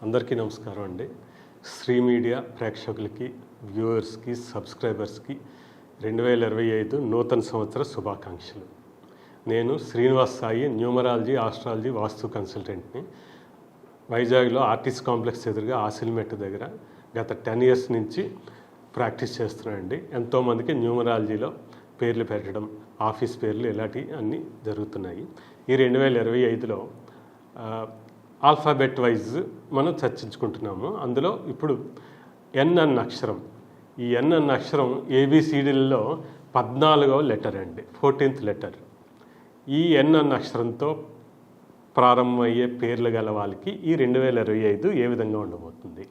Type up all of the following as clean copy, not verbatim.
అందరికీ నమస్కారం అండి. శ్రీ మీడియా ప్రేక్షకులకి, వ్యూవర్స్కి, సబ్స్క్రైబర్స్కి 2025 నూతన సంవత్సర శుభాకాంక్షలు. నేను శ్రీనివాస్ సాయి, న్యూమరాలజీ, ఆస్ట్రాలజీ, వాస్తు కన్సల్టెంట్ని. వైజాగ్లో ఆర్టిస్ట్ కాంప్లెక్స్ ఎదురుగా ఆసిల్మెట్ దగ్గర గత 10 years నుంచి ప్రాక్టీస్ చేస్తున్నానండి. ఎంతోమందికి న్యూమరాలజీలో పేర్లు పెట్టడం, ఆఫీస్ పేర్లు ఇలాంటివి అన్నీ జరుగుతున్నాయి. ఈ 2025లో ఆల్ఫాబెట్ వైజ్ మనం చర్చించుకుంటున్నాము. అందులో ఇప్పుడు ఎన్ అన్న అక్షరం, ఈ ఎన్ అన్న అక్షరం ఏబిసిడీలలో 14వ లెటర్ అండి, 14th లెటర్. ఈ ఎన్ అన్న అక్షరంతో ప్రారంభమయ్యే పేర్లు గల వాళ్ళకి ఈ 2025 ఏ విధంగా ఉండబోతుంది?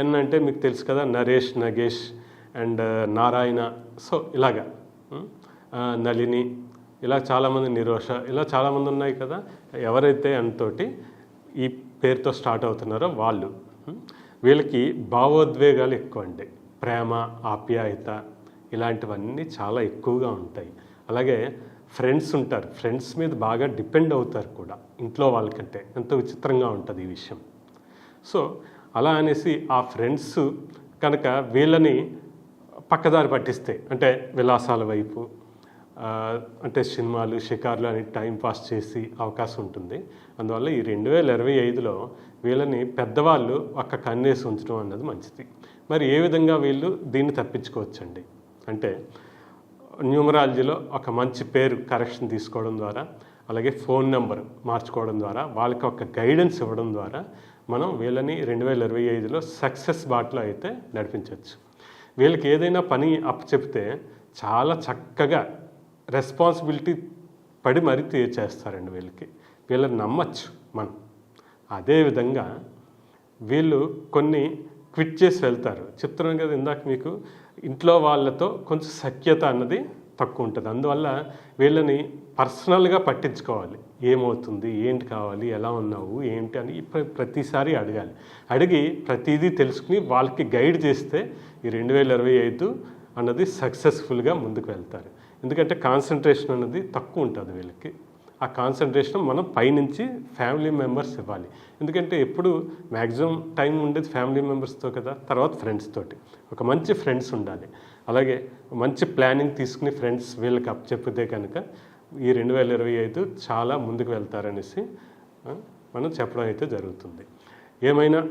ఎన్ అంటే మీకు తెలుసు కదా, నరేష్, నగేష్ అండ్ నారాయణ, సో ఇలాగా నళిని, ఇలా చాలామంది, నిరోష, ఇలా చాలామంది ఉన్నాయి కదా. ఎవరైతే ఎన్తోటి ఈ పేరుతో స్టార్ట్ అవుతున్నారో వాళ్ళు, వీళ్ళకి భావోద్వేగాలు ఎక్కువ అండి. ప్రేమ, ఆప్యాయత ఇలాంటివన్నీ చాలా ఎక్కువగా ఉంటాయి. అలాగే ఫ్రెండ్స్ ఉంటారు, ఫ్రెండ్స్ మీద బాగా డిపెండ్ అవుతారు కూడా, ఇంట్లో వాళ్ళకంటే. ఎంతో విచిత్రంగా ఉంటుంది ఈ విషయం. సో అలా అనేసి ఆ ఫ్రెండ్స్ కనుక వీళ్ళని పక్కదారి పట్టిస్తే, అంటే విలాసాల వైపు, అంటే సినిమాలు, షికార్లు అని టైంపాస్ చేసి అవకాశం ఉంటుంది. అందువల్ల ఈ 2025లో వీళ్ళని పెద్దవాళ్ళు ఒక్క కన్నేసి ఉంచడం అన్నది మంచిది. మరి ఏ విధంగా వీళ్ళు దీన్ని తప్పించుకోవచ్చండి అంటే, న్యూమరాలజీలో ఒక మంచి పేరు కరెక్షన్ తీసుకోవడం ద్వారా, అలాగే ఫోన్ నెంబర్ మార్చుకోవడం ద్వారా, వాళ్ళకి ఒక గైడెన్స్ ఇవ్వడం ద్వారా మనం వీళ్ళని 2025లో సక్సెస్ బాటలో అయితే నడిపించవచ్చు. వీళ్ళకి ఏదైనా పని అప్పచెప్తే చాలా చక్కగా రెస్పాన్సిబిలిటీ పడి మరీ చేస్తారండి. వీళ్ళని నమ్మచ్చు మనం. అదేవిధంగా వీళ్ళు కొన్ని క్విట్ చేసి వెళ్తారు. చెప్తున్నాను కదా ఇందాక మీకు, ఇంట్లో వాళ్ళతో కొంచెం సఖ్యత అన్నది తక్కువ ఉంటుంది. అందువల్ల వీళ్ళని పర్సనల్గా పట్టించుకోవాలి. ఏమవుతుంది, ఏంటి కావాలి, ఎలా ఉన్నావు, ఏంటి అని ప్రతిసారి అడగాలి. అడిగి ప్రతిదీ తెలుసుకుని వాళ్ళకి గైడ్ చేస్తే ఈ 2025 అన్నది సక్సెస్ఫుల్గా ముందుకు వెళ్తారు. ఎందుకంటే కాన్సన్ట్రేషన్ అన్నది తక్కువ ఉంటుంది వీళ్ళకి. ఆ కాన్సన్ట్రేషన్ మనం పైనుంచి ఫ్యామిలీ మెంబర్స్ ఇవ్వాలి. ఎందుకంటే ఎప్పుడు మ్యాక్సిమం టైం ఉండేది ఫ్యామిలీ మెంబర్స్తో కదా, తర్వాత ఫ్రెండ్స్ తోటి. ఒక మంచి ఫ్రెండ్స్ ఉండాలి. అలాగే మంచి ప్లానింగ్ తీసుకుని ఫ్రెండ్స్ వీళ్ళకి అప్పచెప్పితే కనుక ఈ 2025 చాలా ముందుకు వెళ్తారనేసి మనం చెప్పడం అయితే జరుగుతుంది. ఏమైనా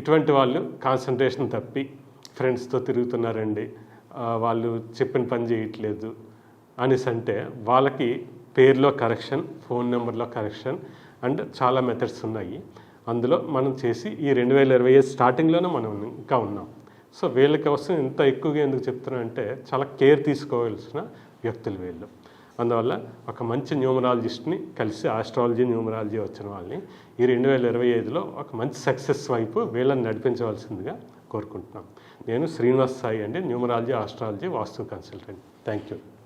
ఇటువంటి వాళ్ళు కాన్సన్ట్రేషన్ తప్పి ఫ్రెండ్స్తో తిరుగుతున్నారండి, వాళ్ళు చెప్పిన పని చేయట్లేదు అనేసి అంటే, వాళ్ళకి పేరులో కరెక్షన్, ఫోన్ నెంబర్లో కరెక్షన్ అండ్ చాలా మెథడ్స్ ఉన్నాయి. అందులో మనం చేసి ఈ 2025 స్టార్టింగ్లోనే మనం ఇంకా ఉన్నాం. సో వీళ్ళ కోసం ఇంత ఎక్కువగా ఎందుకు చెప్తున్నానంటే, చాలా కేర్ తీసుకోవాల్సిన వ్యక్తులు వీళ్ళు. అందువల్ల ఒక మంచి న్యూమరాలజిస్ట్ని కలిసి, ఆస్ట్రాలజీ, న్యూమరాలజీ వచ్చిన వాళ్ళని ఈ 2025లో ఒక మంచి సక్సెస్ వైపు వీళ్ళని నడిపించవలసిందిగా కోరుకుంటున్నాం. నేను శ్రీనివాస్ సాయి అండి, numerology, astrology, vastu consultant. Thank you.